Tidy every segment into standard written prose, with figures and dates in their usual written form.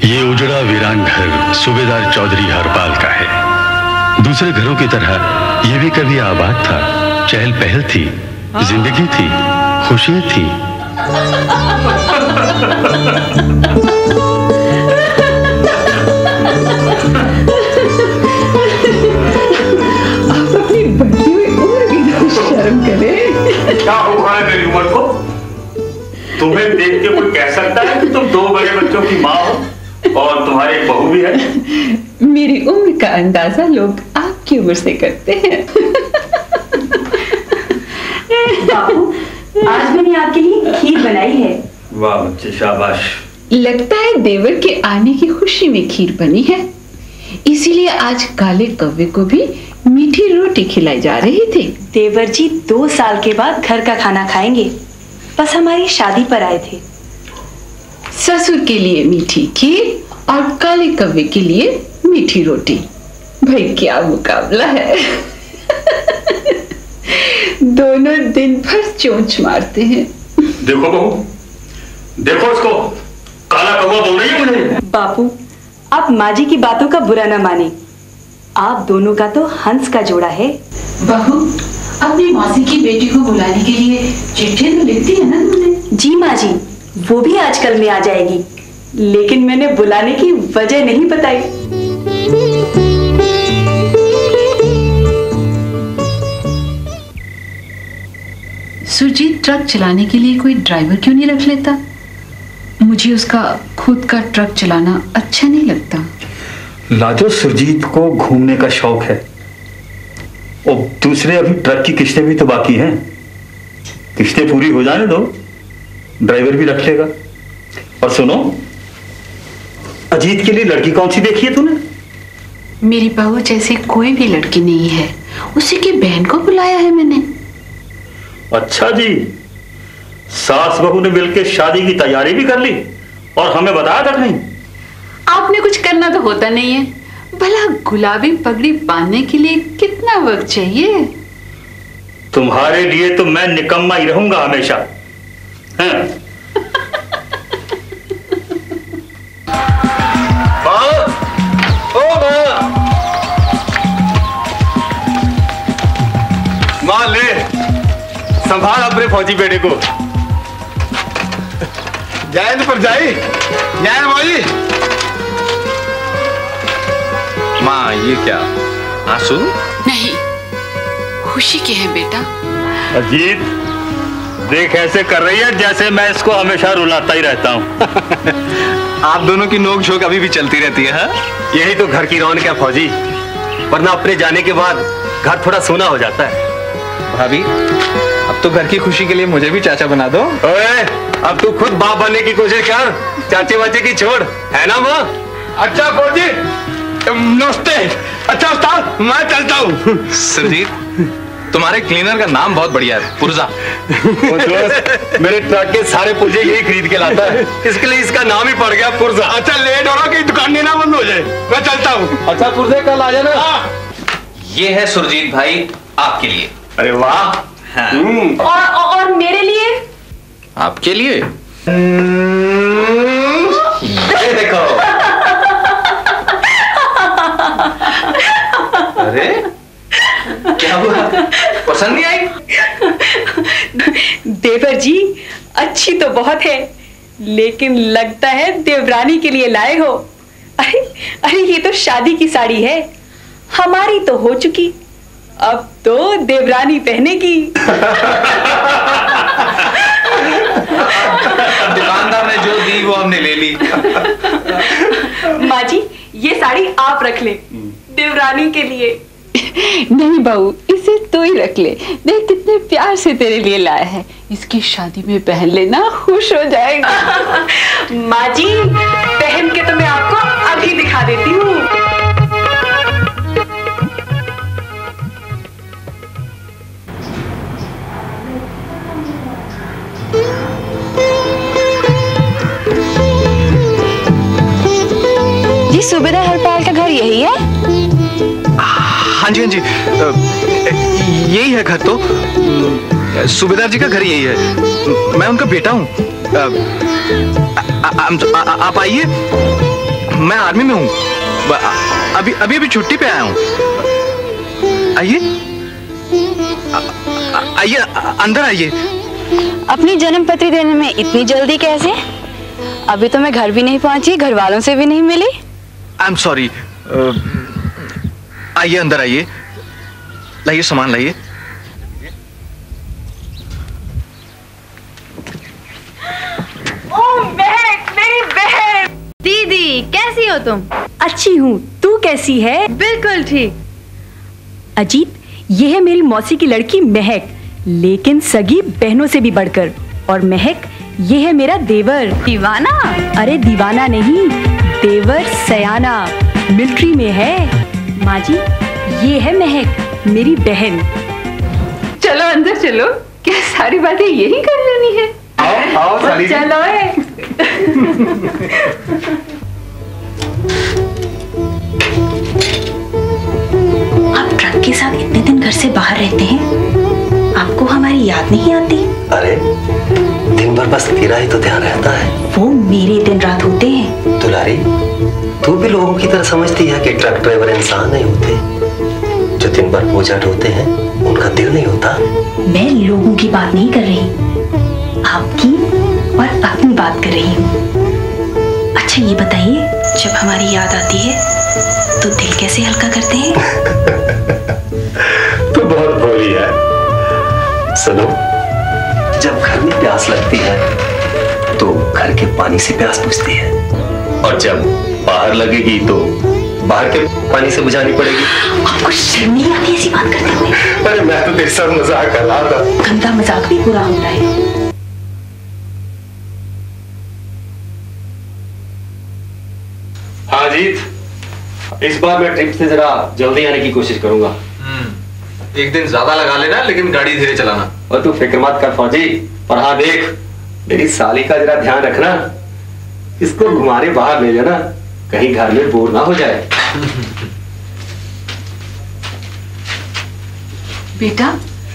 ये उजड़ा वीरान घर सूबेदार चौधरी हरपाल का है। दूसरे घरों की तरह ये भी कभी आबाद था, चहल पहल थी, जिंदगी थी, खुशियां थी। आप अपनी बढ़ती हुई उम्र की तो शर्म करें। क्या हुआ है मेरी उम्र को? तुम्हें देख के कोई कह सकता है कि तुम 2 बड़े बच्चों की माँ हो और तुम्हारी एक बहू भी है? मेरी उम्र का अंदाजा लोग आपकी उम्र से करते हैं। बाबू, आज मैंने आपके लिए खीर बनाई है। वाह बच्चे, शाबाश। लगता है देवर के आने की खुशी में खीर बनी है, इसीलिए आज काले कौवे को भी मीठी रोटी खिलाई जा रही थी। देवर जी 2 साल के बाद घर का खाना खाएंगे, बस हमारी शादी पर आए थे। ससुर के लिए मीठी खीर और काले कौवे के लिए मीठी रोटी, भाई क्या मुकाबला है। दोनों दिन भर चोंच मारते हैं। देखो बहू, देखो उसको, काला कौवा बोल रही है मुझे। बापू, आप माँ जी की बातों का बुरा न माने, आप दोनों का तो हंस का जोड़ा है। बहू, अपनी मौसी की बेटी को बुलाने के लिए चिट्ठी तो लिखती है ना तुमने? जी माँ जी, वो भी आजकल में आ जाएगी, लेकिन मैंने बुलाने की वजह नहीं बताई। सुरजीत ट्रक चलाने के लिए कोई ड्राइवर क्यों नहीं रख लेता? मुझे उसका खुद का ट्रक चलाना अच्छा नहीं लगता। लाजो, सुरजीत को घूमने का शौक है और दूसरे अभी ट्रक की किस्तें भी तो बाकी हैं। किस्तें पूरी हो जाने दो, ड्राइवर भी रख लेगा। और सुनो, अजीत के लिए लड़की कौन सी देखी है तूने? मेरी बहू जैसी कोई भी लड़की नहीं है, उसी की बहन को बुलाया है मैंने। अच्छा जी, सास बहू ने मिलकर शादी की तैयारी भी कर ली और हमें बताया था नहीं? आपने कुछ करना तो होता नहीं है, भला गुलाबी पगड़ी बांधने के लिए कितना वक्त चाहिए? तुम्हारे लिए तो मैं निकम्मा ही रहूंगा हमेशा। मां ले, संभाल अपने फौजी बेटे को। जय पर जाई, जय भाई। माँ, ये क्या आंसू? नहीं, खुशी के हैं बेटा। अजीत, देख ऐसे कर रही है जैसे मैं इसको हमेशा रुलाता ही रहता हूँ। आप दोनों की नोक झोंक अभी भी चलती रहती है हा? यही तो घर की रौनक है फौजी, वरना अपने जाने के बाद घर थोड़ा सूना हो जाता है। भाभी, अब तो घर की खुशी के लिए मुझे भी चाचा बना दो। ओए, अब तू खुद बाप बनने की कोशिश कर, चाचे वाचे की छोड़, है ना माँ? अच्छा फौजी, नमस्ते। अच्छा उस्ताद, मैं चलता हूँ। सुरजीत, तुम्हारे क्लीनर का नाम बहुत बढ़िया है, पुर्जा। मेरे ट्रक के सारे पुर्जे यही खरीद के लाता है, इसके लिए इसका नाम ही पड़ गया पुर्जा। अच्छा लेट हो रहा कि दुकान नहीं ना बंद हो जाए, मैं चलता हूँ। अच्छा पुर्जे कल आ जाना। ये है सुरजीत भाई आपके लिए। अरे वाह। हाँ। और मेरे लिए? आपके लिए ये देखो। अरे क्या हुआ, पसंद नहीं आई? देवर जी, अच्छी तो बहुत है, लेकिन लगता है देवरानी के लिए लाए हो। अरे अरे, ये तो शादी की साड़ी है, हमारी तो हो चुकी, अब तो देवरानी पहनेगी। दुकानदार ने जो दी वो हमने ले ली। माँ जी, ये साड़ी आप रख ले, देवरानी के लिए। नहीं बहू, इसे तो ही रख ले, देख कितने प्यार से तेरे लिए लाया है, इसकी शादी में पहन लेना, खुश हो जाएगा। माँ जी, पहन के तो मैं आपको अभी दिखा देती हूँ। जी, सूबेदार हरपाल का घर यही है? हाँ जी, हाँ जी, यही है घर तो। सूबेदार जी का घर यही है, मैं उनका बेटा हूँ। आप आइए। मैं आर्मी में हूँ, अभी अभी अभी छुट्टी पे आया हूँ। आइए आइए, अंदर आइए। अपनी जन्म पत्री देने में इतनी जल्दी कैसे? अभी तो मैं घर भी नहीं पहुंची, घर वालों से भी नहीं मिली। I am sorry. आइए अंदर आइए, लाइए सामान लाइए। ओह महक, मेरी बहन। दीदी कैसी हो तुम? अच्छी हूँ, तू कैसी है? बिल्कुल ठीक। अजीत, ये है मेरी मौसी की लड़की महक, लेकिन सगी बहनों से भी बढ़कर। और महक, ये है मेरा देवर। दीवाना? अरे दीवाना नहीं, देवर सयाना, मिलिट्री में है। माँ जी, ये है महक, मेरी बहन। चलो अंदर चलो, क्या सारी बातें यही कर लेनी है? आओ साली जी। चलो आप ट्रक के साथ इतने दिन घर से बाहर रहते हैं, आपको हमारी याद नहीं आती? अरे दिन भर बस तेरा ही तो ध्यान रहता है। वो मेरे दिन रात होते हैं। दुलारी, तू भी लोगों की तरह समझती है कि ट्रक ड्राइवर इंसान नहीं होते जो दिन भर बोझा ढोते हैं, उनका दिल नहीं होता। मैं लोगों की बात नहीं कर रही, आपकी और अपनी बात कर रही हूँ। अच्छा ये बताइए, जब हमारी याद आती है तो दिल कैसे हल्का करते हैं? तू बहुत भोली है। सुनो, जब घर में प्यास लगती है तो घर के पानी से प्यास बुझती है, और जब बाहर लगेगी तो बाहर के पानी से बुझानी पड़ेगी। आपको शर्म नहीं आती ऐसी बात करते हुए? अरे मैं तो तेरे साथ मजाक कर रहा था। गंदा मजाक भी बुरा होता है। हाँ जीत, इस बार मैं ट्रिप से जरा जल्दी आने की कोशिश करूंगा। एक दिन ज्यादा लगा लेना, लेकिन गाड़ी धीरे चलाना। और तू फिक्र मत कर फौजी। और हाँ देख, मेरी साली का जरा ध्यान रखना, इसको घुमाने बाहर ले जाना, कहीं घर में बोर ना हो जाए। बेटा,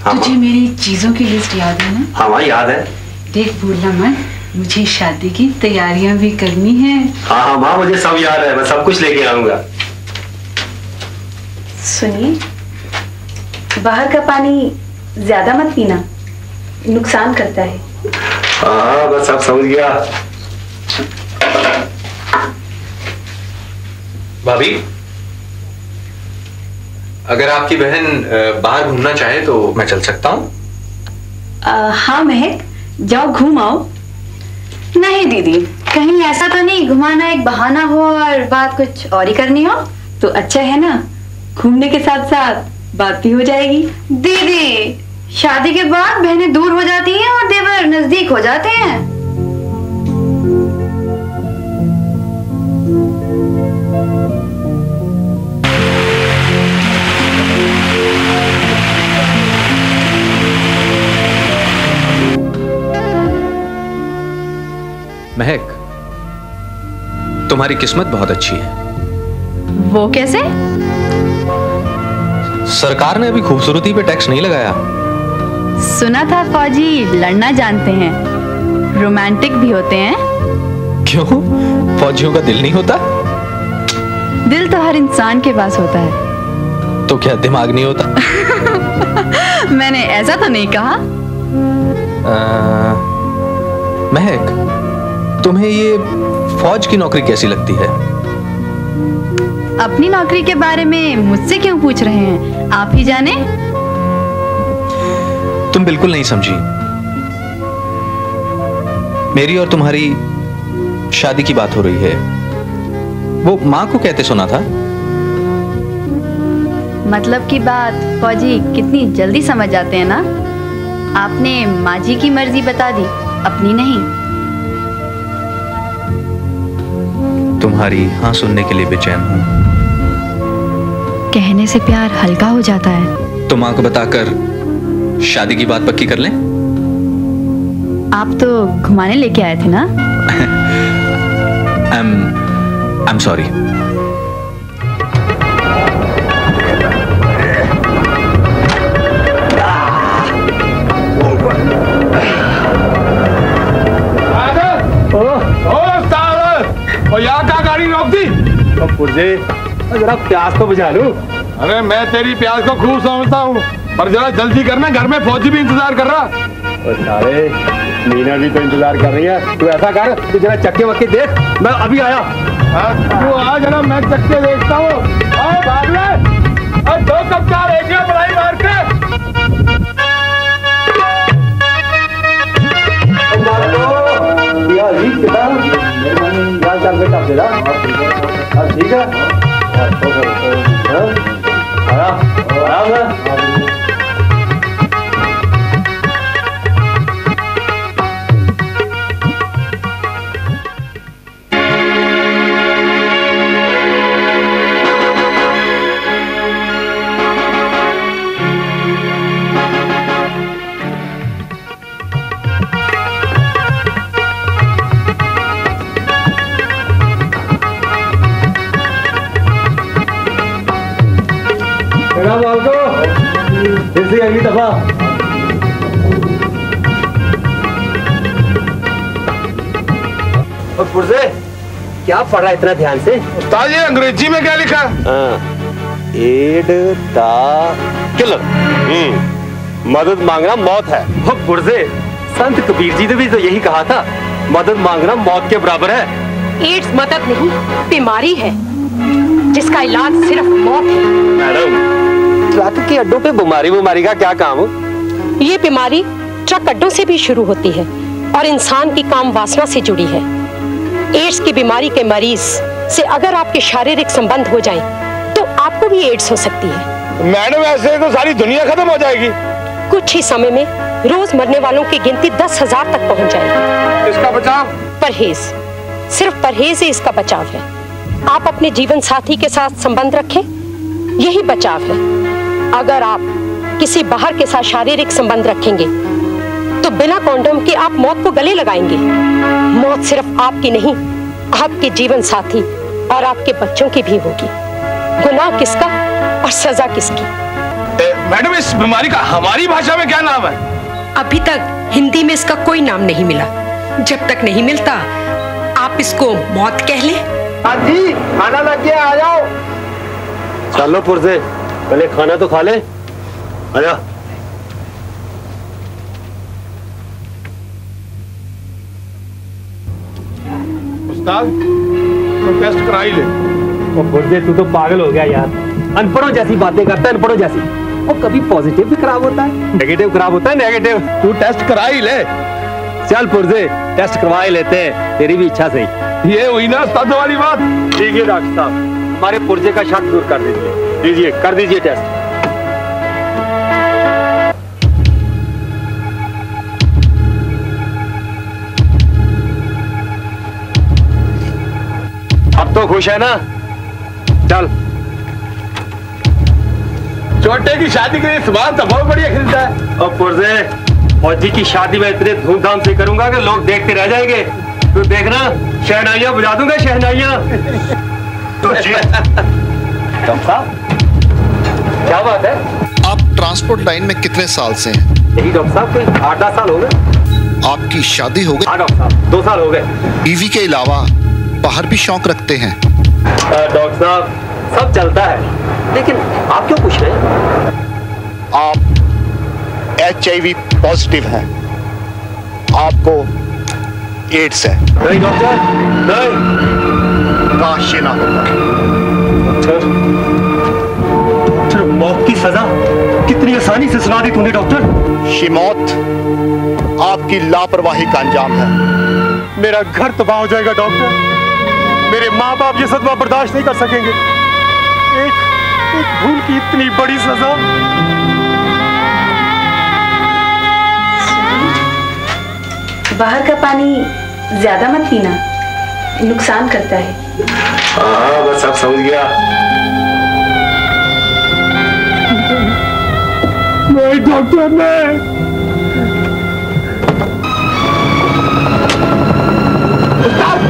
हाँ, तुझे मेरी चीजों की लिस्ट याद है ना? हाँ माँ याद है। देख भूलना मत, मुझे शादी की तैयारियां भी करनी है। हाँ हाँ माँ, मुझे सब याद है, मैं सब कुछ लेके आऊंगा। सुनिए, बाहर का पानी ज्यादा मत पीना, नुकसान करता है। हाँ बस सब समझ गया। भाभी, अगर आपकी बहन बाहर घूमना चाहे तो मैं चल सकता हूँ। हाँ महक, जाओ घूम आओ। नहीं दीदी, कहीं ऐसा तो नहीं घुमाना एक बहाना हो और बात कुछ और ही करनी हो? तो अच्छा है ना, घूमने के साथ साथ बात भी हो जाएगी। दीदी, शादी के बाद बहनें दूर हो जाती हैं और देवर नजदीक हो जाते हैं। महक, तुम्हारी किस्मत बहुत अच्छी है। वो कैसे? सरकार ने अभी खूबसूरती पे टैक्स नहीं लगाया। सुना था फौजी लड़ना जानते हैं, रोमांटिक भी होते हैं। क्यों, फौजियों का दिल नहीं होता? दिल तो हर इंसान के पास होता है। तो क्या दिमाग नहीं होता? मैंने ऐसा तो नहीं कहा। महक, तुम्हें ये फौज की नौकरी कैसी लगती है? अपनी नौकरी के बारे में मुझसे क्यों पूछ रहे हैं? आप ही जाने। तुम बिल्कुल नहीं समझी। मेरी और तुम्हारी शादी की बात हो रही है। वो माँ को कहते सुना था। मतलब की बात फौजी कितनी जल्दी समझ जाते हैं ना। आपने माँ जी की मर्जी बता दी, अपनी नहीं। तुम्हारी हाँ सुनने के लिए बेचैन हूं। कहने से प्यार हल्का हो जाता है। तो माँ को बताकर शादी की बात पक्की कर लें? आप तो घुमाने लेके आए थे ना। I'm sorry. और यहाँ क्या गाड़ी रोक दी? पुर्जे जरा प्यास तो बुझा लूं। अरे मैं तेरी प्यास को खूब समझता हूँ, पर जरा जल्दी करना, घर में फौजी भी इंतजार कर रहा। और सारे मीना भी तो इंतजार कर रही है। तू ऐसा कर, तू जरा चक्के वक्के देख, मैं अभी आया। तू आ जरा, मैं चक्के देखता हूँ। दो कप चार एक बड़ाई मार के। ठीक है, आराम है। अगली दफा पुर्जे क्या पढ़ रहा है इतना ध्यान से? उस्ताद, ये अंग्रेजी में क्या लिखा? Aid the killer. मदद मांगना मौत है। वो पुर्जे, संत कबीर जी ने भी तो यही कहा था, मदद मांगना मौत के बराबर है। एड्स मदद नहीं, बीमारी है जिसका इलाज सिर्फ मौत है। मैडम, ट्रक के अड्डों पे बीमारी का क्या काम? ये बीमारी ट्रक अड्डों से भी शुरू होती है और इंसान की काम वासना से जुड़ी है। एड्स की बीमारी के मरीज से अगर आपके शारीरिक संबंध हो जाएं, तो आपको भी एड्स हो सकती है। मैडम, ऐसे तो सारी दुनिया खत्म हो जाएगी। कुछ ही समय में रोज मरने वालों की गिनती 10,000 तक पहुंच जाएगी। इसका बचाव? परहेज, सिर्फ परहेज ही इसका बचाव है। आप अपने जीवन साथी के साथ संबंध रखें, यही बचाव है। अगर आप किसी बाहर के साथ शारीरिक संबंध रखेंगे तो बिना कॉन्डोम के आप मौत को गले लगाएंगे। मौत सिर्फ आपकी नहीं, आपके जीवन साथी और आपके बच्चों की भी होगी। गुनाह किसका और सजा किसकी? मैडम, इस बीमारी का हमारी भाषा में क्या नाम है? अभी तक हिंदी में इसका कोई नाम नहीं मिला। जब तक नहीं मिलता आप इसको मौत कह ले। हाँ जी, खाना लग गया, आ जाओ। चलो पुर्जे, पहले खाना तो खा ले। आजा। उस्ताद, तो टेस्ट करा ही ले। पुर्जे, तू तो पागल हो गया यार। अनपढ़ों जैसी बातें करता है, अनपढ़ों जैसी। और कभी पॉजिटिव भी खराब होता है, नेगेटिव खराब होता है, नेगेटिव। तू टेस्ट करा ही ले। चल पुर्जे, टेस्ट करवा ही लेते हैं, तेरी भी इच्छा सही। ये हुई ना सद वाली बात। ठीक है डॉक्टर साहब, हमारे पुर्जे का शक दूर कर दीजिए। कर दीजिए टेस्ट। अब तो खुश है ना? चल। छोटे की शादी के लिए सामान तो बहुत बढ़िया खरीदा है। और पुर्जे, फौजी की शादी में इतने धूमधाम से करूंगा कि लोग देखते रह जाएंगे। तू देखना, शहनाइयां बजा दूंगा, शहनाइयां। क्या बात है? आप ट्रांसपोर्ट लाइन में कितने साल से हैं? यही डॉक्टर साहब, कोई 8-10 साल हो गए। आपकी शादी हो गई? हाँ डॉक्टर साहब, 2 साल हो गए। बीवी के अलावा बाहर भी शौक रखते हैं? डॉक्टर साहब, सब चलता है, लेकिन आप क्यों पूछ रहे हैं? आप HIV पॉजिटिव हैं, आपको एड्स है। नहीं डॉक्टर, नहीं। काश ये ना होता। डॉक्टर, मौत की सजा कितनी आसानी से सुना दी तूने डॉक्टर। ये मौत आपकी लापरवाही का अंजाम है। मेरा घर तबाह हो जाएगा डॉक्टर। मेरे माँ बाप ये सदमा बर्दाश्त नहीं कर सकेंगे। एक भूल की इतनी बड़ी सजा। बाहर का पानी ज्यादा मत पीना, नुकसान करता है। हाँ, बस अब समझ गया। नहीं डॉक्टर, नहीं। उस्ताद,